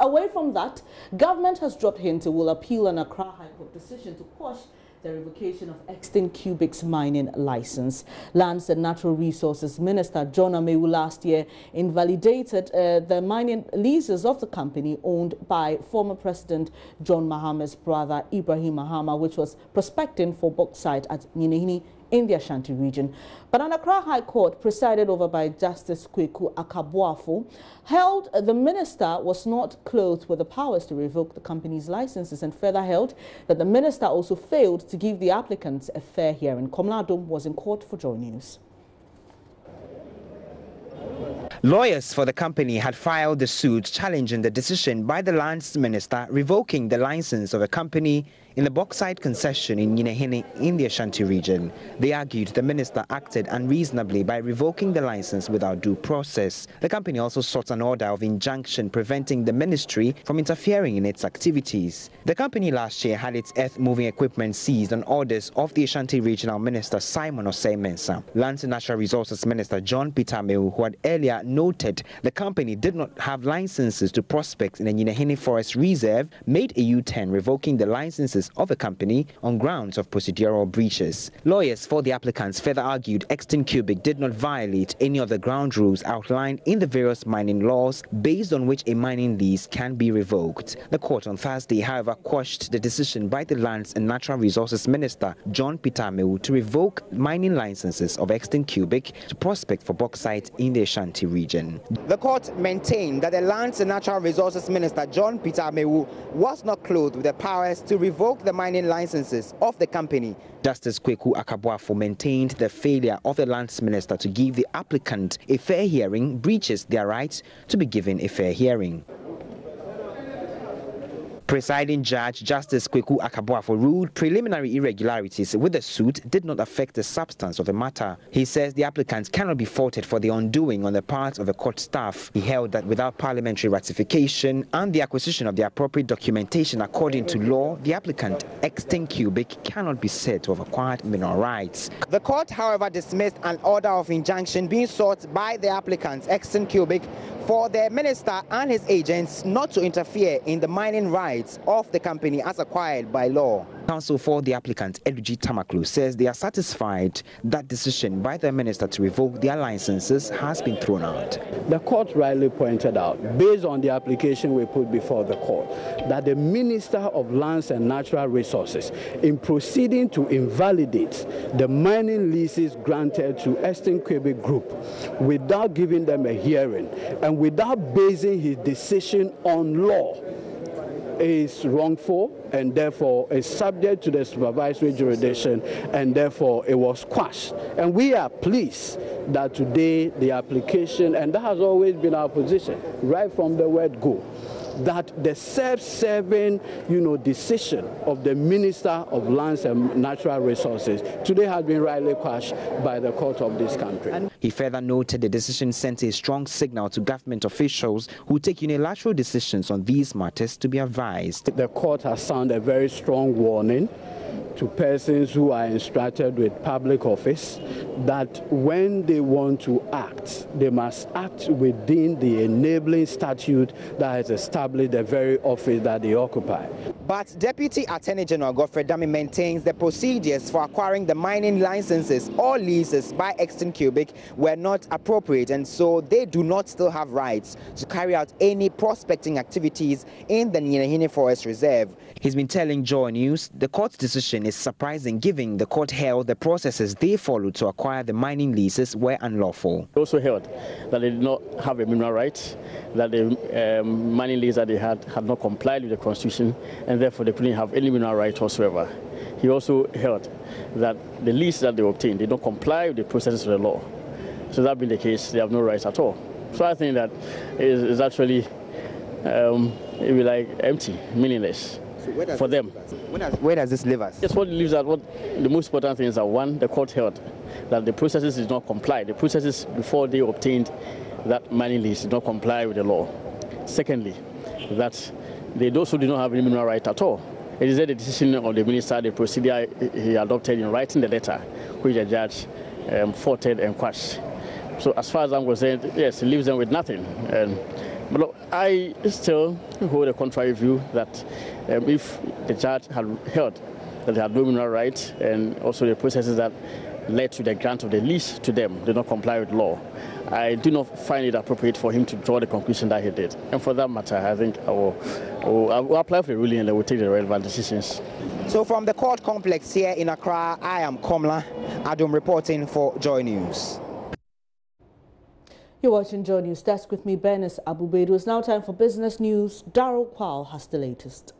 Away from that, government has dropped hint it will appeal an Accra High Court decision to quash the revocation of Exton Cubic's mining license. Lands and Natural Resources Minister John Amewu last year invalidated the mining leases of the company owned by former President John Mahama's brother Ibrahim Mahama, which was prospecting for bauxite at Nyinehini in the Ashanti region. But an Accra High Court, presided over by Justice Kweku Akabuafo, held the minister was not clothed with the powers to revoke the company's licenses, and further held that the minister also failed to give the applicants a fair hearing. Komla Adom was in court for JoyNews. Lawyers for the company had filed the suit challenging the decision by the lands minister revoking the license of a company in the bauxite concession in Nyinehini in the Ashanti region. They argued the minister acted unreasonably by revoking the license without due process. The company also sought an order of injunction preventing the ministry from interfering in its activities. The company last year had its earth-moving equipment seized on orders of the Ashanti Regional Minister Simon Osei Mensah. Lands and Natural Resources Minister John Peter Amewu, who had earlier noted the company did not have licenses to prospect in the Nyinehini Forest Reserve, made a U-turn revoking the licenses of the company on grounds of procedural breaches. Lawyers for the applicants further argued Exton Cubic did not violate any of the ground rules outlined in the various mining laws based on which a mining lease can be revoked. The court on Thursday, however, quashed the decision by the Lands and Natural Resources Minister John Peter Amewu to revoke mining licenses of Exton Cubic to prospect for bauxite in the Ashanti region. The court maintained that the Lands and Natural Resources Minister John Peter Amewu was not clothed with the powers to revoke the mining licenses of the company. Justice Kweku Akabuafo maintained the failure of the lands minister to give the applicant a fair hearing breaches their right to be given a fair hearing. Presiding Judge Justice Kweku Akabuafo ruled preliminary irregularities with the suit did not affect the substance of the matter. He says the applicants cannot be faulted for the undoing on the part of the court staff. He held that without parliamentary ratification and the acquisition of the appropriate documentation according to law, the applicant Exton Cubic cannot be said to have acquired mineral rights. The court, however, dismissed an order of injunction being sought by the applicants Exton Cubic for the minister and his agents not to interfere in the mining rights of the company as acquired by law. Counsel for the applicant Eduji Tamaklu says they are satisfied that decision by the minister to revoke their licenses has been thrown out. The court rightly pointed out, based on the application we put before the court, that the Minister of Lands and Natural Resources, in proceeding to invalidate the mining leases granted to Exton Cubic Group without giving them a hearing and without basing his decision on law, is wrongful and therefore is subject to the supervisory jurisdiction, and therefore it was quashed. And we are pleased that today the application, and that has always been our position right from the word go, that the self-serving, decision of the Minister of Lands and Natural Resources today has been rightly quashed by the court of this country. He further noted the decision sent a strong signal to government officials who take unilateral decisions on these matters to be advised. The court has sounded a very strong warning to persons who are instructed with public office that when they want to act, they must act within the enabling statute that has established the very office that they occupy. But Deputy Attorney General Godfrey Dami maintains the procedures for acquiring the mining licenses or leases by Exton Cubic were not appropriate, and so they do not still have rights to carry out any prospecting activities in the Nyinehini Forest Reserve. He's been telling JoyNews the court's decision is surprising, given the court held the processes they followed to acquire the mining leases were unlawful. Also held that they did not have a mineral right, that the mining lease that they had not complied with the Constitution, and therefore they couldn't have any mineral right whatsoever. He also held that the lease that they obtained did not comply with the processes of the law. So that being the case, they have no rights at all. So I think that is actually empty, meaningless. So for them. Where does this leave us? Yes, what leaves out, the most important thing is that, one, the court held that the processes did not comply. The processes before they obtained that mining lease did not comply with the law. Secondly, that they also did not have any mineral right at all. It is the decision of the minister, the procedure he adopted in writing the letter, which the judge faulted and quashed. So as far as I'm concerned, yes, it leaves them with nothing. But look, I still hold a contrary view that if the judge had held that they had no mineral rights, and also the processes that led to the grant of the lease to them did not comply with law, I do not find it appropriate for him to draw the conclusion that he did. And for that matter, I think I will apply for the ruling and I will take the relevant decisions. So from the court complex here in Accra, I am Komla Adum reporting for Joy News. You're watching Joy News Desk with me, Bernice Abubedu. It's now time for business news. Daryl Kwal has the latest.